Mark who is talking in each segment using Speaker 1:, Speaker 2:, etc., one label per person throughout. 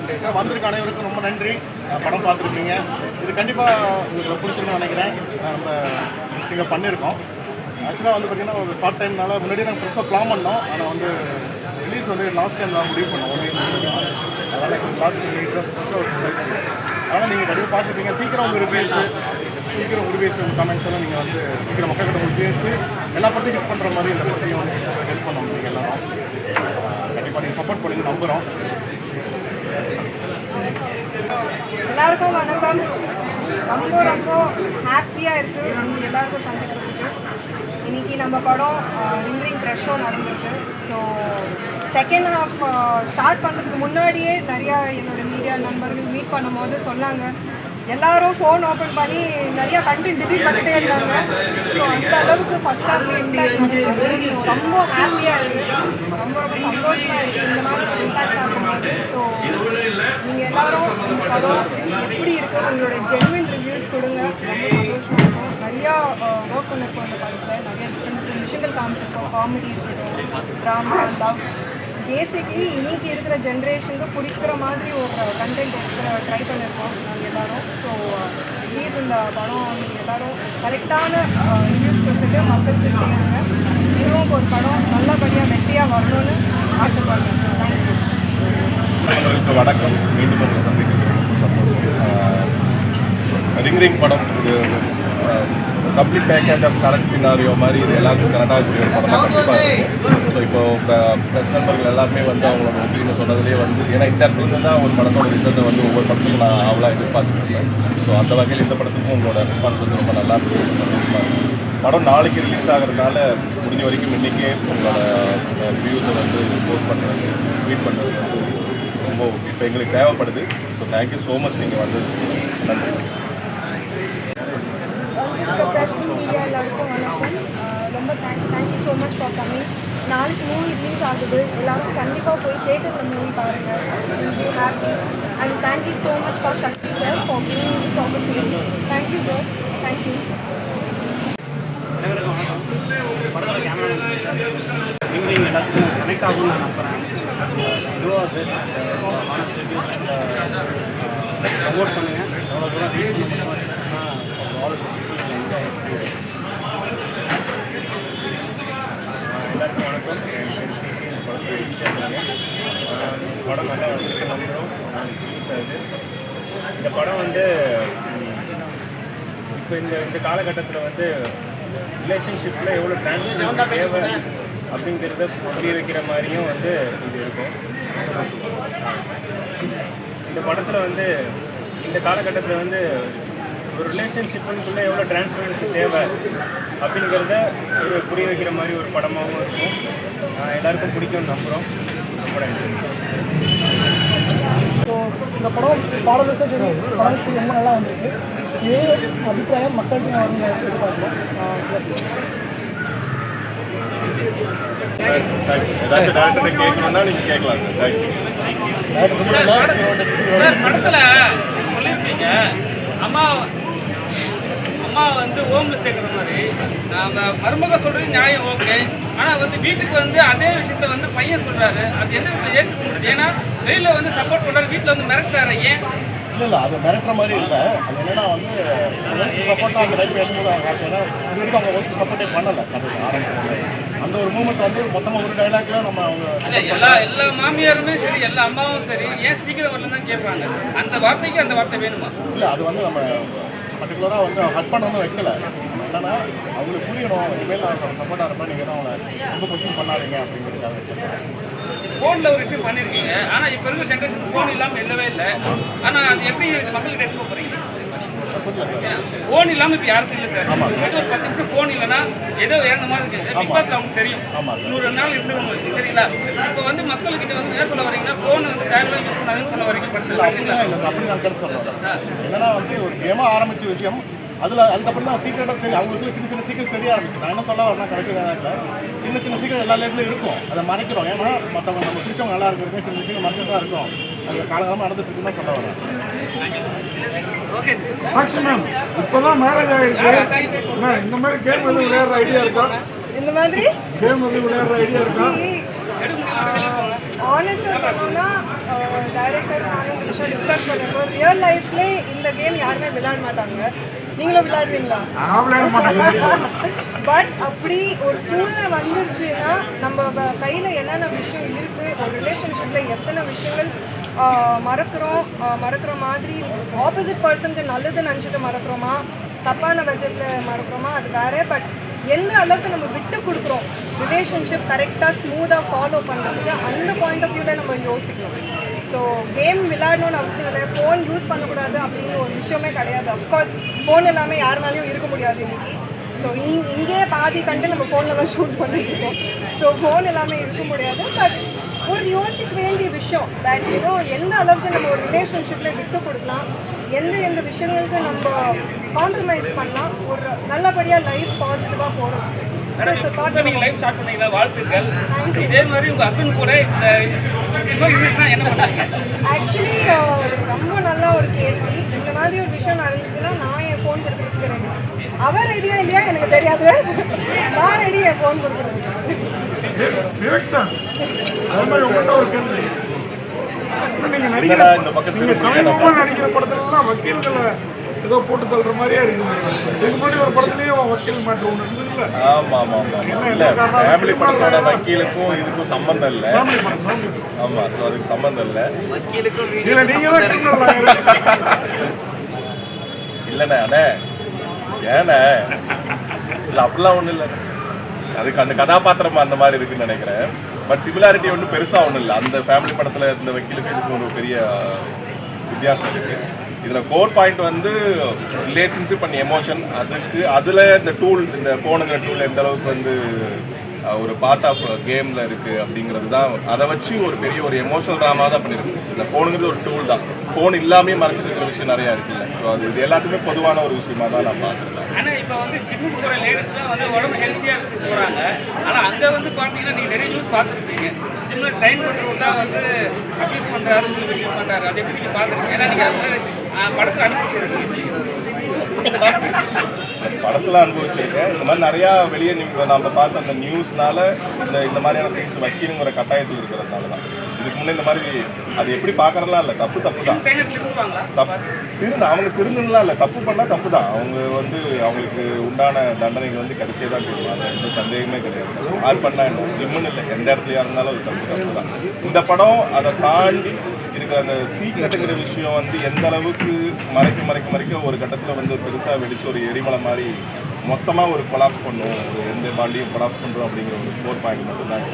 Speaker 1: Sir வந்திருக்க அனைவருக்கும் ரொம்ப நன்றி. படம் பார்த்துருக்கீங்க. இது கண்டிப்பாக உங்களுக்கு பிடிச்சிருக்குன்னு நினைக்கிறேன். நம்ம நீங்கள் பண்ணியிருக்கோம். ஆக்சுவலாக வந்து பார்த்திங்கன்னா ஒரு பார்ட் டைம்னால முன்னாடி நாங்கள் புதுசாக பிளான் பண்ணோம். ஆனால் வந்து ரிலீஸ் வந்து லாஸ்ட் டைம் தான் முடிவு பண்ணோம். அதனால் எங்களுக்கு லாஸ்ட் அதனால் நீங்கள் கண்டிப்பாக பார்த்துருப்பீங்க. சீக்கிரம் உங்கள் ரிவ்யூஸ் உங்கள் கமெண்ட்ஸ் எல்லாம் நீங்கள் வந்து சீக்கிரம் மக்கள்கிட்ட உங்களுக்கு சேர்த்து எல்லா படத்தையும் ஹிட் பண்ணுற மாதிரி இந்த படத்தையும் வந்து ஹெல்ப் பண்ணோம். நீங்கள் எல்லாரும் கண்டிப்பாக நீங்கள் சப்போர்ட் பண்ணி நம்புகிறோம்.
Speaker 2: எல்லாருக்கும் வணக்கம். ரொம்ப ஹாப்பியாக இருக்குது நம்ம எல்லாருக்கும் சந்திக்கிறதுக்கு. இன்னைக்கு நம்ம படம் ரிங் ஃப்ரெஷ் ஷோ நடந்திருக்கு. ஸோ செகண்ட் ஹாஃப் ஸ்டார்ட் பண்ணுறதுக்கு முன்னாடியே நிறையா என்னோடய மீடியா நண்பர்கள் மீட் பண்ணும்போது சொன்னாங்க, எல்லாரும் ஃபோன் ஓப்பன் பண்ணி நிறையா கண்டென்ட் டிலீட் பண்ணிட்டே இருந்தாங்க. ஸோ அந்த அளவுக்கு ஃபஸ்ட் ஹாஃப்ல இம்பேக்ட் பண்ணியிருக்காங்க. ஸோ ரொம்ப ஹாப்பியாக இருக்குது, ரொம்ப சந்தோஷமாக இருக்குது இந்த மாதிரி ஒரு இம்பேக்ட் ஆகும்போது. ஸோ நீங்கள் எல்லோரும் இந்த படம் எப்படி இருக்குது உங்களோட ஜென்வின் ரிவ்யூஸ் கொடுங்க. ரொம்ப சந்தோஷமாக இருக்கும். நிறையா ஒர்க் பண்ணியிருக்கோம் இந்த படத்தில். நிறைய டிஃப்ரெண்ட் விஷயங்கள் காமிச்சிருக்கோம். காமெடி இருக்கட்டும், ட்ராமா, லவ். பேசிக்லி இன்றைக்கி இருக்கிற ஜென்ரேஷனுக்கு பிடிக்கிற மாதிரி ஒரு கண்டென்ட் ட்ரை பண்ணியிருக்கோம் நாங்கள் எல்லோரும். ஸோ ப்ளீஸ் இந்த படம் நீங்கள் எல்லோரும் கரெக்டான ரிவ்யூஸ் கொடுத்துட்டு மக்களுக்கு சேருங்க. இன்னும் ஒரு படம் நல்லபடியாக வெற்றியாக வரணும்னு ஆசைப்படுறேன். தேங்க்யூ.
Speaker 1: வணக்கம். மீண்டும் ஒரு சந்திக்கிறது சந்தோஷம். ரிங் படம் இது complete package of current scenario மாதிரி இது எல்லாருக்கும் கரெக்டாக இருக்கக்கூடிய ஒரு படமாக கண்டிப்பாக இருக்கும். ஸோ இப்போ ப்ரெஸ் நண்பர்கள் எல்லாருமே வந்து அவங்களோட ஒப்பீனியன் சொன்னதுலேயே வந்து ஏன்னா இந்த இடத்துல தான் ஒரு படத்தோட ரிசல்ட்டை வந்து ஒவ்வொரு படத்துக்கும் நான் அவ்வளோ எதிர்பார்த்துருக்கேன். ஸோ அந்த வகையில் இந்த படத்துக்கும் உங்களோட ரெஸ்பான்ஸ் வந்து ரொம்ப நல்லா இருக்குது. படம் நாளைக்கு ரிலீஸ் ஆகிறதுனால முடிஞ்ச வரைக்கும் இன்றைக்கே உங்களோட வியூஸை வந்து போஸ்ட் பண்ணுறது, ட்வீட் பண்ணுறது வந்து ரொம்ப இப்போ எங்களுக்கு தேவைப்படுது. ஸோ தேங்க்யூ ஸோ மச் நீங்கள் வந்து நன்றி.
Speaker 2: ப்ரெஸ் மீடியா எல்லாருக்கும் வணக்கம். ரொம்ப thank you so much for coming. நாளைக்கு மூவி ரிலீஸ் ஆகுது. எல்லோரும் கண்டிப்பாக போய் தேட்டரில் மூவி பாருங்கள். Happy and thank you so much for Shakti sir for giving this opportunity. Thank you sir. Thank you.
Speaker 3: படத்தோட கேமரா எல்லாத்துக்கும் கனெக்ட் ஆகும்னு நான் நம்புகிறேன். இதுவாக ப்ரமோட் பண்ணுங்கள். எவ்வளோ தூரம் ரீச் எல்லாருக்கும் வணக்கம். படம் நல்லா வந்துருக்கு நம்புகிறோம். இந்த படம் வந்து இப்போ இந்த காலகட்டத்தில் வந்து ரிலேஷன்ஷிப்பில் எவ்வளோ டிரான்ஸ்பரன்சி தேவை அப்படிங்கிறத புரிய வைக்கிற மாதிரியும் வந்து இது இருக்கும். இந்த படத்தில் வந்து இந்த காலகட்டத்தில் வந்து ஒரு ரிலேஷன்ஷிப்புக்குள்ளே எவ்வளோ டிரான்ஸ்பரன்சி தேவை அப்படிங்கிறத ஒரு புரிய வைக்கிற மாதிரி ஒரு படமாகவும் இருக்கும். எல்லாருக்கும் பிடிக்கும்னு நம்புகிறோம்.
Speaker 4: ஸோ இந்த படம் பாடல்ஸும் சரி படம் ரொம்ப நல்லா வந்திருக்கு. இதே அபிப்பிராயம் மக்களுக்கு அவங்க எதிர்பார்க்கலாம்.
Speaker 1: கேட்கணும்னா நீங்கள் கேட்கலாம்.
Speaker 5: படத்தில் சொல்லியிருக்கீங்க அம்மா வந்து ஓம்ல சேர்க்குற மாதிரி அந்த மருமக சொல்கிறது நியாயம் ஓகே. ஆனால் வந்து வீட்டுக்கு வந்து அதே விஷயத்த வந்து பையன் சொல்கிறாரு. அது என்ன ஏற்றுக்க முடியுது? ஏன்னா வெளியில் வந்து சப்போர்ட் பண்ணுறாரு, வீட்டில் வந்து மிரட்டுறாரு. ஏன்
Speaker 1: இல்லை அது மிரட்டுற மாதிரி இல்லை. அது என்னென்னா வந்து சப்போர்ட்டாக அந்த டைம் ஏற்றும்போது அவங்க ஏன்னா இது வரைக்கும் அவங்க ஒர்க்கு சப்போர்ட்டே பண்ணலை. அது ஆரம்பிச்சு அந்த ஒரு மூமெண்ட் வந்து மொத்தமாக ஒரு டைலாக்ல நம்ம அவங்க
Speaker 5: எல்லா மாமியாருமே சரி எல்லா அம்மாவும் சரி ஏன் சீக்கிரம் வரலன்னு தான் கேட்பாங்க. அந்த வார்த்தைக்கு அந்த வார்த்தை வேணுமா?
Speaker 1: இல்லை அது வந்து நம்ம பர்டிகுலராக வந்து ஹட் பண்ணணும்னு வைக்கல. என்னன்னா அவங்களுக்கு புரியணும், இனிமேல் நான் சப்போர்ட்டாக இருப்பேன், நீங்கள் தான் அவங்கள ரொம்ப கொஸ்டின் பண்ணாதீங்க அப்படிங்கிறதுக்காக வச்சுருக்கேன்.
Speaker 5: ஃபோனில் ஒரு விஷயம் பண்ணியிருக்கீங்க. ஆனால் இப்போ இருக்கிற ஜென்ரேஷன் ஃபோன் இல்லாமல் இல்லவே இல்லை. ஆனால் அது எப்படி மக்களுக்கு எடுத்து போகிறீங்க? ஃபோன் இல்லாமல் இப்போ யாருக்கும் இல்லை சார். ஒரு 10 நிமிஷம் ஃபோன் இல்லைன்னா ஏதோ இறந்த மாதிரி இருக்குது. பிக் பாஸ்ல அவங்களுக்கு தெரியும். இன்னொரு நாள் இருந்து உங்களுக்கு சரிங்களா? இப்போ வந்து மக்கள்கிட்ட வந்து என்ன சொல்ல வரீங்கன்னா ஃபோன் வந்து டைம்ல யூஸ் பண்ணாதுன்னு சொல்ல வரீங்க.
Speaker 1: அப்படி நான் கருத்து சொல்கிறேன். என்னன்னா வந்து ஒரு கேமாக ஆரம்பித்த விஷயம் அதுக்கப்புறம் தான் சீக்கிரட்டாக தெரியும். அவங்களுக்கு சின்ன சின்ன சீக்கிரம் தெரிய ஆரம்பிச்சு. நான் என்ன சொல்ல வரேன்னா கிடைக்க சின்ன சின்ன சீக்கிரம் எல்லா லைஃப்லையும் இருக்கும். அதை மறைக்கிறோம். ஏன்னா மற்றவங்க நம்ம பிடிச்சவங்க நல்லா இருக்கிறது சின்ன விஷயம் மறைச்சு தான் இருக்கும். அது காலகாலமாக நடந்துட்டு இருக்குன்னு தான் சொல்ல வரேன்.
Speaker 6: சாட்சி மேம், இப்போதான் மேரேஜ் ஆகிருக்கு. இந்த மாதிரி கேம் எதுவும் விளையாடுற ஐடியா இருக்கா?
Speaker 2: இந்த மாதிரி
Speaker 6: கேம் எதுவும் விளையாடுற ஐடியா இருக்கா?
Speaker 2: ஆனஸ்டாக சொல்லணும்னா டைரக்டர் நானும் இந்த விஷயம் டிஸ்கஸ் பண்ணிருக்கோம். ரியல் லைஃப்லே இந்த கேம் யாருமே விளையாட மாட்டாங்க. நீங்களும் விளையாடுவீங்களா? பட் அப்படி ஒரு சூழ்நிலை வந்துருச்சுன்னா நம்ம கையில் என்னென்ன விஷயம் இருக்குது, ஒரு ரிலேஷன்ஷிப்பில் எத்தனை விஷயங்கள் மறக்கிற மாதிரி ஆப்போசிட் பர்சனுக்கு நல்லது நினச்சிட்டு மறக்கிறோமா, தப்பான விதத்தில் மறக்கிறோமா, அது வேறு. பட் எந்த அளவுக்கு நம்ம விட்டு கொடுக்குறோம் ரிலேஷன்ஷிப் கரெக்டாக ஸ்மூத்தாக ஃபாலோ பண்ணுறதுக்கு, அந்த பாயிண்ட் ஆஃப் வியூவில் நம்ம யோசிக்கணும். ஸோ கேம் விளையாடணும்னு அவசியம் இல்லை, ஃபோன் யூஸ் பண்ணக்கூடாது அப்படின்னு ஒரு விஷயமே கிடையாது. அஃப்கோர்ஸ் ஃபோன் எல்லாமே யாருனாலையும் இருக்க முடியாது இன்னைக்கு. ஸோ இங்கேயே பாதி கண்டு நம்ம ஃபோனில் தான் ஷூட் பண்ணிட்டு இருக்கோம். ஸோ ஃபோன் எல்லாமே இருக்க முடியாது. பட் ஒரு யோசிக்க வேண்டிய விஷயம் தட் எந்த அளவுக்கு நம்ம ஒரு ரிலேஷன்ஷிப்பில் விட்டு கொடுக்கலாம், எந்த விஷயங்களுக்கு நம்ம காம்ப்ரமைஸ் பண்ணலாம், ஒரு நல்லபடியாக லைஃப் பாசிட்டிவாக போகிறோம்.
Speaker 5: நீங்க லைஃப் ஸ்டார்ட் பண்ணீங்களா? வாழ்த்துக்கள். இதே மாதிரி உங்க ஹஸ்பண்ட் கூட இந்த என்ன பண்ணுறீங்க?
Speaker 2: ஆக்சுவலி ரொம்ப நல்ல ஒரு கேள்வி. இந்த மாதிரி ஒரு விஷயம் நடந்ததுன்னா நான் என் ஃபோன் கொடுத்துட்டு ரெடி. அவர் ரெடியா இல்லையா எனக்கு தெரியாது, நான் ரெடி என் ஃபோன் கொடுக்குறதுக்கு.
Speaker 6: நடிக்கிற படத்துலலாம் வக்கீல்களை ஏதோ போட்டு தள்ளுற மாதிரியா இருக்குது. இதுக்கு முன்னாடி ஒரு படத்துலயும் வக்கீல் மாற்றம் ஒன்று இருந்ததுல்ல?
Speaker 1: ஆமா ஆமா ஆமா இல்ல, ஃபேமிலி படத்தோட வக்கீலுக்கும் இதுக்கும் சம்பந்தம் இல்லை. ஆமா, ஸோ அதுக்கு சம்பந்தம் இல்லை.
Speaker 6: இதுல நீங்க தான்
Speaker 1: இல்லைண்ணே அண்ணே ஏண்ணே இல்லை அப்படிலாம் ஒன்றும் இல்லை. அதுக்கு அந்த கதாபாத்திரம் அந்த மாதிரி இருக்குன்னு நினைக்கிறேன். பட் சிமிலாரிட்டி ஒன்றும் பெருசாக ஒன்றும் இல்லை. அந்த ஃபேமிலி படத்தில் இந்த வக்கீலுக்கு இதுக்கு ஒரு பெரிய வித்தியாசம் இருக்குது. இதில் கோர் பாயிண்ட் வந்து ரிலேஷன்ஷிப் அண்ட் எமோஷன். அதில் இந்த டூல், இந்த ஃபோனுங்கிற டூல் எந்த அளவுக்கு வந்து ஒரு பார்ட் ஆஃப் கேமில் இருக்குது அப்படிங்கிறது தான். அதை வச்சு ஒரு பெரிய ஒரு எமோஷனல் ட்ராமா தான் பண்ணியிருக்கு. இந்த ஃபோனுங்கிறது ஒரு டூல் தான். ஃபோன் இல்லாமே மறைச்சிட்டு இருக்கிற விஷயம் நிறையா இருக்குல்ல. ஸோ இது எல்லாத்துக்குமே பொதுவான ஒரு விஷயமா தான் நான் பார்க்குறேன்.
Speaker 5: ஆனால் இப்போ வந்து ஜிம்முக்கு போகிற லேடிஸ்லாம் வந்து உடம்பு ஹெல்த்தியாக வச்சு போகிறாங்க. ஆனால் அங்கே வந்து பார்த்தீங்கன்னா நீங்கள் நிறைய நியூஸ் பார்த்துருப்பீங்க. ஜிம்மில் ட்ரைன் பண்ணுறவங்க தான் வந்து அப்யூஸ் பண்ணுறாரு, சில விஷயம் பண்ணுறாரு. அதை எப்படி நீங்கள் பார்த்துருக்கீங்க? ஏன்னா நீங்கள் அது படத்தில் அனுப்பிச்சு
Speaker 1: படத்தில் அனுபவிச்சிருக்கேன். இந்த மாதிரி நிறையா வெளியே நம்ம பார்த்த அந்த நியூஸ்னால இந்த மாதிரியான சீன்ஸ் வைக்கணுங்கிற கட்டாயத்தில் இருக்கிறதுனால தான். இதுக்கு முன்னே இந்த மாதிரி அது எப்படி பார்க்கறதுலாம் இல்லை, தப்பு தான். அவங்க திருந்தலாம் இல்லை, தப்பு பண்ணால் தப்பு தான். அவங்க வந்து அவங்களுக்கு உண்டான தண்டனைகள் வந்து கிடைச்சே தான் தெரியும். அது எந்த சந்தேகமே கிடையாது. அது பண்ணா என்ன, ஜிம்முன்னு இல்லை, எந்த இடத்துலையா இருந்தாலும் அது தப்பு தான். இந்த படம் அதை தாண்டி இருக்கிற அந்த சீக்கிரட்டுங்கிற விஷயம் வந்து எந்த அளவுக்கு மறைக்க ஒரு கட்டத்தில் வந்து பெருசாக வெடிச்சு ஒரு எரிமலை மாதிரி மொத்தமாக ஒரு கொலாப்ஸ் பண்ணும், ஒரு எந்த பாண்டியும் கொலாப்ஸ் பண்ணுறோம் அப்படிங்கிற ஒரு ஸ்கோர் பாயிண்ட் மட்டும்தான்.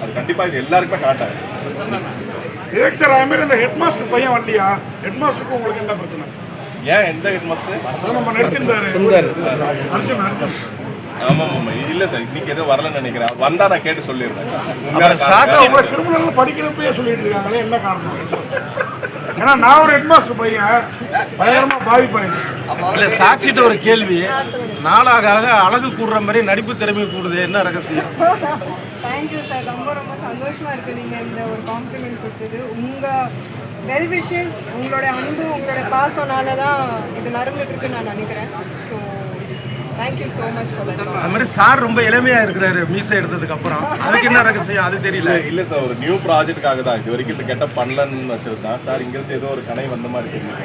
Speaker 1: அது கண்டிப்பாக இது எல்லாருக்குமே காட்டாது.
Speaker 6: சார் அதே மாதிரி இந்த ஹெட் மாஸ்டர் பையன் வரலையா? ஹெட் மாஸ்டருக்கு உங்களுக்கு என்ன பிரச்சனை?
Speaker 1: ஏன் எந்த ஹெட் மாஸ்டர்?
Speaker 6: நம்ம நடிச்சிருந்தாரு அர்ஜுன்.
Speaker 1: ஆமாம் ஆமாம் இல்லை சார், இன்னைக்கு எதுவும் வரலன்னு நினைக்கிறேன். வந்தால் நான் கேட்டு சொல்லிடுறேன்.
Speaker 6: கிரிமினல் படிக்கிறப்பயே சொல்லிட்டு இருக்காங்களே, என்ன காரணம்? ஏன்னா நான் ஒரு ஹெட் மாஸ்டர் பையன், பயங்கரமா பாதிப்பாயிருச்சு.
Speaker 7: இல்லை, சாட்சிட்ட ஒரு கேள்வி. நாளாக அழகு கூடுற மாதிரி நடிப்பு திறமை கூடுது, என்ன ரகசியம்?
Speaker 2: தேங்க்யூ சார், ரொம்ப ரொம்ப சந்தோஷமாக இருக்குது நீங்கள் இந்த ஒரு காம்ப்ளிமெண்ட் கொடுத்தது. உங்கள் வெல் விஷஸ், உங்களோட அன்பு, உங்களோட பாசனால தான் இது நடந்துட்டு இருக்குன்னு நான் நினைக்கிறேன். So thank you so much for that.
Speaker 7: அது மாதிரி சார் ரொம்ப இளமையாக இருக்கிறாரு மீசை எடுத்ததுக்கு அப்புறம். அதுக்கு என்ன ரகசியம் அது தெரியல.
Speaker 1: இல்லை சார், ஒரு நியூ ப்ராஜெக்டுக்காக தான் இது வரைக்கும் இந்த கெட்டப் பண்ணலன்னு வச்சுருந்தான் சார். இங்கிருந்து ஏதோ ஒரு கனை வந்த மாதிரி தெரியும்.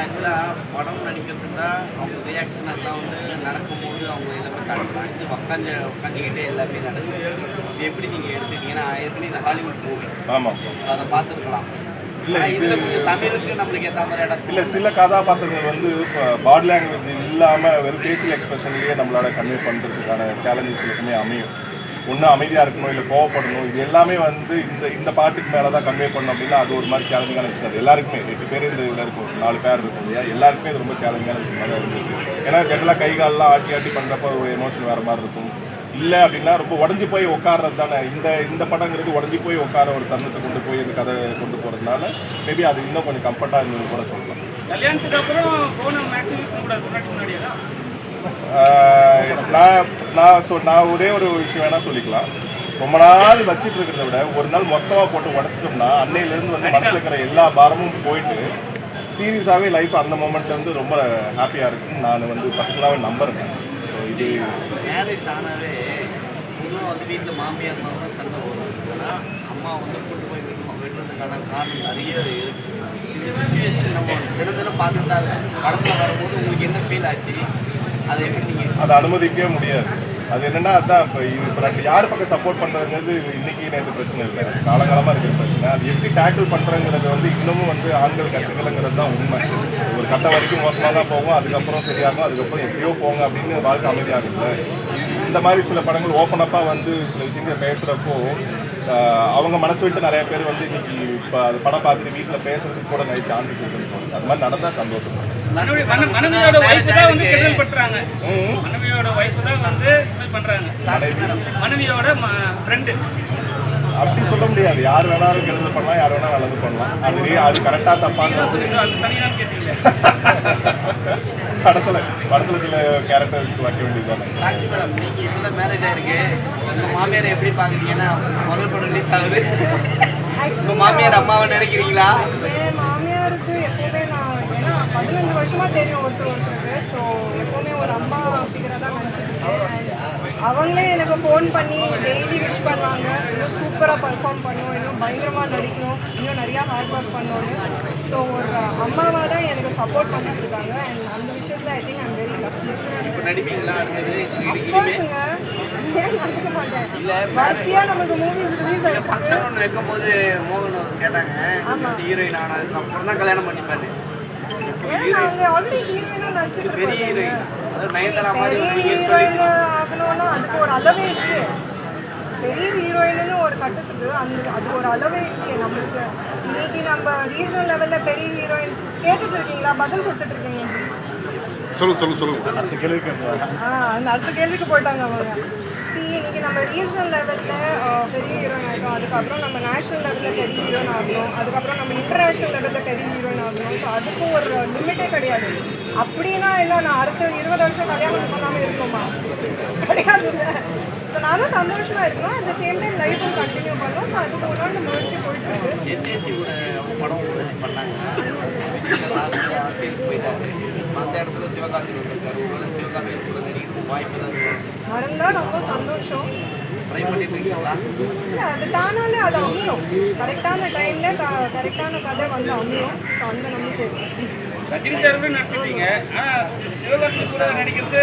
Speaker 8: ஆக்சுவலாக படம் நடிக்கிறதுனா அவங்க ரியாக்ஷன் எல்லாம் வந்து நடக்கும்போது அவங்க எல்லாமே காட்டுறாங்க. இது உட்காந்துக்கிட்டே எல்லாமே நடக்குது. இது எப்படி நீங்கள் எடுத்துக்கிட்டீங்கன்னா ஏற்கனவே இந்த ஹாலிவுட் மூவி
Speaker 1: ஆமாம்
Speaker 8: அதை பார்த்துருக்கலாம்.
Speaker 1: இல்லை
Speaker 8: இதில் கொஞ்சம் தமிழுக்கு நம்மளுக்கு ஏற்ற மாதிரி இடம்
Speaker 1: இல்லை, சில கதாபாத்திரங்கள் வந்து இப்போ பாடி லாங்குவேஜ் இல்லாமல் வெறும் ஃபேஷியல் எக்ஸ்பிரஷன்லேயே நம்மளால கன்வே பண்ணுறதுக்கான சேலஞ்சஸ் எல்லாமே அமையும். ஒன்று அமைதியாக இருக்கணும், இல்லை கோவப்படணும். இது எல்லாமே வந்து இந்த பாட்டுக்கு மேலே தான் கன்வே பண்ணணும் அப்படின்னா அது ஒரு மாதிரி சேலஞ்சிங்கான விஷயம். அது எல்லாருக்குமே 8 பேர் இந்த இதில் இருக்கும், 4 பேர் இருக்கும் இல்லையா, எல்லாருக்குமே இது ரொம்ப சேலஞ்சிங்கான விஷயமாக தான் இருந்துச்சு. ஏன்னா ஜென்ரலாக கை காலெலாம் ஆட்டி பண்ணுறப்போ ஒரு எமோஷன் வேறு மாதிரி இருக்கும். இல்லை அப்படின்னா ரொம்ப உடஞ்சி போய் உட்கார்றது தானே இந்த படங்கிறது. உடஞ்சி போய் உட்கார ஒரு தருணத்தை கொண்டு போய் இந்த கதை கொண்டு போகிறதுனால மேபி அது இன்னும் கொஞ்சம் கம்ஃபர்ட்டாக இருந்தது கூட சொல்லலாம்.
Speaker 5: கல்யாணத்துக்கு அப்புறம் ஃபோனை மேக்ஸிமம் யூஸ் பண்ணக்கூடாது முன்னாடியா?
Speaker 1: நான் ஒரே ஒரு விஷயம் வேணால் சொல்லிக்கலாம். ரொம்ப நாள் வச்சுட்டு இருக்கிறத விட ஒரு நாள் மொத்தமாக போட்டு உடச்சிட்டோம்னா அன்னையிலேருந்து வந்து மனசில் இருக்கிற எல்லா பாரமும் போயிட்டு சீரியஸாகவே லைஃப் அந்த மொமெண்ட் வந்து ரொம்ப ஹாப்பியாக இருக்குன்னு நான் வந்து பர்சனலாகவே நம்புறேன். ஸோ இது
Speaker 8: மேரேஜ் ஆனாவே பொதுவாக வந்து வீட்டில் மாமியார் மாமன் சண்டை போடுறாங்க. ஆனால் அம்மா வந்து கூட்டு போய் விடுறதுக்கான காரணம் நிறைய இருக்குது. இந்த சுச்சுவேஷன் நம்ம தினம் பார்த்துட்டு தான் இருக்கோம். படத்தில் வரும்போது உங்களுக்கு என்ன ஃபீல் ஆச்சு, அதை எப்படி நீங்கள்
Speaker 1: அதை அனுமதிக்கவே முடியாது. அது என்னன்னா அதுதான் இப்போ நாங்கள் யார் பக்கம் சப்போர்ட் பண்ணுறதுங்கிறது இன்னைக்கு நேற்று பிரச்சனை இல்லை, காலகாலமாக இருக்கிற பிரச்சனை. அது எப்படி டேக்கிள் பண்ணுறங்கிறது வந்து இன்னமும் வந்து ஆண்கள் கற்றுக்கலைங்கிறது தான் உண்மை. ஒரு கட்டம் வரைக்கும் மோசமாக தான் போகும், அதுக்கப்புறம் சரியாகும், அதுக்கப்புறம் எப்படியோ போங்க அப்படின்னு வாழ்க்கை அமைதியாகுது. இந்த மாதிரி சில படங்கள் ஓப்பனப்பாக வந்து சில விஷயங்கள் பேசுகிறப்போ அவங்க மனசு விட்டு நிறைய பேர் வந்து இன்னைக்கு இப்போ அது படம் பார்த்துட்டு வீட்டில் பேசுறதுக்கு கூட நிறைய சான்சஸ் இருக்குன்னு சொல்லுவாங்க. அது மாதிரி நடந்தால் சந்தோஷம்.
Speaker 5: மனைவியோட வைஃப் தான் வந்து கெடுதல் பண்றாங்க. மனைவியோட வைஃப் தான் வந்து கெடுதல் பண்றாங்க. மனைவியோட ஃப்ரெண்டு
Speaker 1: அப்படி சொல்ல முடியாது. யார் வேணாலும் கெடுதல் பண்ணலாம், யார் வேணாலும் நல்லது பண்ணலாம். அது கரெக்டாக தப்பான
Speaker 5: அந்த சனிதான் கேட்டீங்க.
Speaker 1: படத்துல சில கேரக்டருக்கு வைக்க வேண்டியதுதானே.
Speaker 8: சாட்சி மேடம், நீங்கள் இப்போ தான் மேரேஜ் ஆயிருக்கு, உங்கள் மாமியாரை எப்படி பார்க்குறீங்கன்னா முதல் படம் ரிலீஸ் ஆகுது, உங்கள் மாமியார் அம்மாவை நினைக்கிறீங்களா?
Speaker 2: என் மாமியாருக்கு எப்போவுமே நான் ஏன்னா 15 வருஷமாக தெரியும் ஒருத்தருக்கு. ஸோ எப்போவுமே ஒரு அம்மா அப்படிங்கிறத தான் நினச்சிட்டு இருக்கேன். அவங்களே எனக்கு ஃபோன் பண்ணி டெய்லி விஷ் பண்ணுவாங்க, இன்னும் சூப்பராக பர்ஃபார்ம் பண்ணுவோம், இன்னும் பயங்கரமாக நடிக்கணும், இன்னும் நிறையா ஹார்ட் ஒர்க் பண்ணணும்னு. ஸோ ஒரு அம்மாவாக தான் எனக்கு சப்போர்ட் பண்ணிட்டு இருக்காங்க. அண்ட் அந்த விஷயத்தில் I think I'm very lucky.
Speaker 8: இப்போ நடிப்பீங்களா அடுத்தது?
Speaker 2: அஃப்கோர்ஸுங்க, ஏன் நடக்க மாட்டேன். வரிசையாக நமக்கு மூவிஸ் ரிலீஸ் ஆகிடுச்சு.
Speaker 8: ஃபங்க்ஷன் ஒன்று வைக்கும் போது மோகன் கேட்டாங்க ஹீரோயின் ஆனதுக்கு அப்புறம் தான் கல்யாணம் பண்ணிப்பாரு.
Speaker 2: ஏன்னா அவங்க ஆல்ரெடி ஹீரோயினாக நடிச்சிட்டு
Speaker 8: பெரிய
Speaker 2: இருக்காங்க.
Speaker 8: ஹீரோயின், அதாவது நயன்தாரா மாதிரி ஒரு
Speaker 2: பெரிய ஹீரோயின் ஆகணும்னா அதுக்கு ஒரு அளவே இல்லையே. பெரிய ஹீரோயின்னு ஒரு கட்டத்துக்கு அது ஒரு அளவே இல்லையே நம்மளுக்கு. இன்னைக்கு நம்ம ரீஜனல் லெவலில் பெரிய ஹீரோயின் கேட்டுட்டு இருக்கீங்களா, பதில் கொடுத்துட்டு இருக்கீங்க.
Speaker 1: சொல்லுங்க அடுத்த கேள்விக்கு
Speaker 2: அந்த அடுத்த கேள்விக்கு போயிட்டாங்க அவங்க. இன்னைக்கு நம்ம ரீஜனல் லெவலில் பெரிய ஹீரோயின் ஆகிட்டோம், அதுக்கப்புறம் நம்ம நேஷனல் லெவலில் பெரிய ஹீரோயின் ஆகணும், அதுக்கப்புறம் நம்ம இன்டர்நேஷ்னல் லெவலில் பெரிய ஹீரோயின் ஆகணும். ஸோ அதுக்கும் ஒரு லிமிட்டே கிடையாது. அப்படின்னா இல்லை நான் அடுத்த 20 வருஷம் கல்யாணம் பண்ணாமல் இருக்கணுமா? கிடையாதுல்ல. ஸோ நானும் சந்தோஷமாக இருக்கணும், அட் த சேம் டைம் லைஃப்பும் கண்டினியூ பண்ணோம். ஸோ அதுக்கு முன்னாடி முயற்சி போயிட்டு
Speaker 8: எஸ்எஸ்சியோட படம் பண்ணாங்க, அரசியலுக்கு போயிட்டாரு. அந்த இடத்துல சிவகார்த்திகேயன் வந்திருக்காரு. ஒருவேளை சிவகார்த்திகேயன் கூட நடிக்கிறதுக்கு வாய்ப்பு ஏதாவது
Speaker 2: மறந்தால் ரொம்ப சந்தோஷம்.
Speaker 8: ட்ரை பண்ணிட்டு இருக்கீங்களா?
Speaker 2: இல்லை, அது தானாலே அது அமையும். கரெக்டான டைமில் கரெக்டான கதை வந்து அமையும். ஸோ அந்த நம்பிக்கை இருக்கு.
Speaker 5: ரஜினி சார் கூட நடிச்சிருக்கீங்க, ஆனால் சிவகார்த்திகேயன் கூட நடிக்கிறது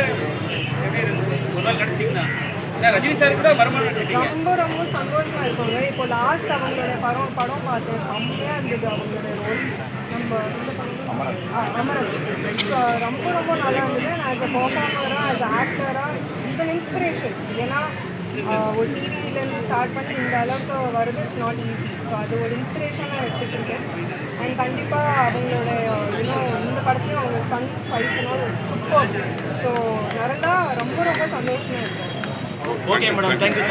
Speaker 5: எப்படி இருந்தது? ஒரு நாள் நடிச்சிங்கன்னா ரஜினி சார் கூட மறுமணம் நடிச்சிட்டீங்க.
Speaker 2: ரொம்ப ரொம்ப சந்தோஷமா இருக்குங்க. இப்போ லாஸ்ட் அவங்களுடைய படம் பார்த்தேன், செம்மையா இருந்தது அவங்களுடைய ரோல். நம்ம அமரன் ரொம்ப ரொம்ப நல்லா இருந்தது. ஆஸ் அ பர்ஃபார்மராக, ஆஸ் அ ஆக்டராக இட்ஸ் அன் இன்ஸ்பிரேஷன். ஏன்னா ஒரு டிவியிலேருந்து ஸ்டார்ட் பண்ணி இந்த அளவுக்கு வருது, இட்ஸ் நாட் ஈஸி. ஸோ அது ஒரு இன்ஸ்பிரேஷனாக எடுத்துகிட்டு இருக்கேன். அண்ட் கண்டிப்பாக அவங்களுடைய இந்த படத்துலையும் அவங்க ஸ்டன்ஸ் ஃபைட்ஸ்னால சூப்பர். ஸோ நடந்தால் ரொம்ப ரொம்ப சந்தோஷமாக இருக்கும்.
Speaker 8: Okay madam, thank you.